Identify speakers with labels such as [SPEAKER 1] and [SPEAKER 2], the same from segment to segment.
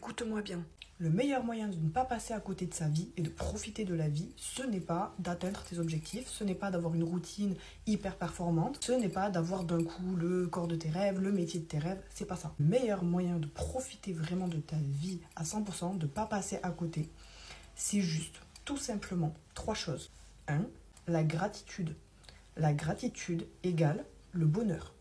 [SPEAKER 1] Écoute-moi bien. Le meilleur moyen de ne pas passer à côté de sa vie et de profiter de la vie, ce n'est pas d'atteindre tes objectifs, ce n'est pas d'avoir une routine hyper performante, ce n'est pas d'avoir d'un coup le corps de tes rêves, le métier de tes rêves, c'est pas ça. Le meilleur moyen de profiter vraiment de ta vie à 100%, de ne pas passer à côté, c'est juste, tout simplement, 3 choses. 1. La gratitude. La gratitude égale le bonheur.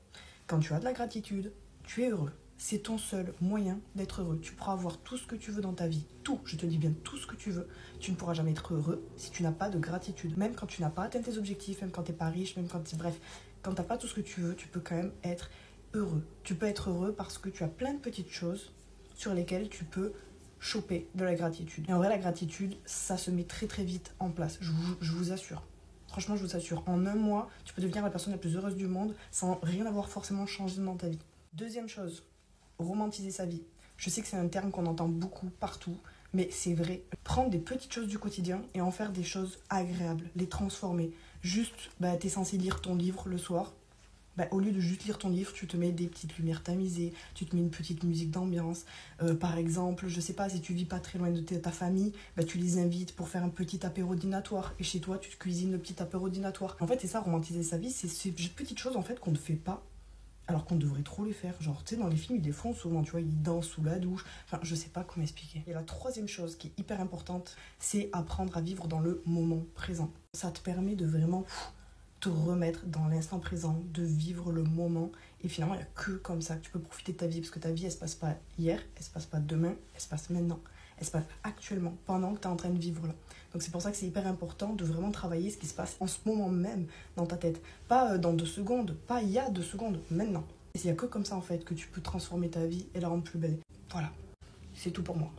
[SPEAKER 1] Quand tu as de la gratitude, tu es heureux. C'est ton seul moyen d'être heureux. Tu pourras avoir tout ce que tu veux dans ta vie. Tout, je te dis bien tout ce que tu veux. Tu ne pourras jamais être heureux si tu n'as pas de gratitude. Même quand tu n'as pas atteint tes objectifs, même quand tu n'es pas riche, même quand tu... Bref, quand tu n'as pas tout ce que tu veux, tu peux quand même être heureux. Tu peux être heureux parce que tu as plein de petites choses sur lesquelles tu peux choper de la gratitude. Et en vrai, la gratitude, ça se met très très vite en place. Je vous assure. Franchement, je vous assure. En un mois, tu peux devenir la personne la plus heureuse du monde sans rien avoir forcément changé dans ta vie. Deuxième chose, romantiser sa vie. Je sais que c'est un terme qu'on entend beaucoup partout, mais c'est vrai. Prendre des petites choses du quotidien et en faire des choses agréables, les transformer. Juste, t'es censé lire ton livre le soir. Au lieu de juste lire ton livre, tu te mets des petites lumières tamisées, tu te mets une petite musique d'ambiance. Par exemple, je sais pas, si tu vis pas très loin de ta famille, tu les invites pour faire un petit apéro dînatoire. Et chez toi, tu te cuisines le petit apéro dînatoire. En fait, c'est ça, romantiser sa vie, c'est ces petites choses en fait qu'on ne fait pas. Alors qu'on devrait trop les faire. Genre, tu sais, dans les films, ils les font souvent, tu vois, ils dansent sous la douche. Enfin, je sais pas comment expliquer. Et la troisième chose qui est hyper importante, c'est apprendre à vivre dans le moment présent. Ça te permet de vraiment te remettre dans l'instant présent, de vivre le moment. Et finalement, il n'y a que comme ça que tu peux profiter de ta vie. Parce que ta vie, elle se passe pas hier, elle se passe pas demain, elle se passe maintenant. Elle se passe actuellement, pendant que tu es en train de vivre là. Donc c'est pour ça que c'est hyper important de vraiment travailler ce qui se passe en ce moment même dans ta tête. Pas dans 2 secondes, pas il y a 2 secondes, maintenant. Et il n'y a que comme ça en fait que tu peux transformer ta vie et la rendre plus belle. Voilà, c'est tout pour moi.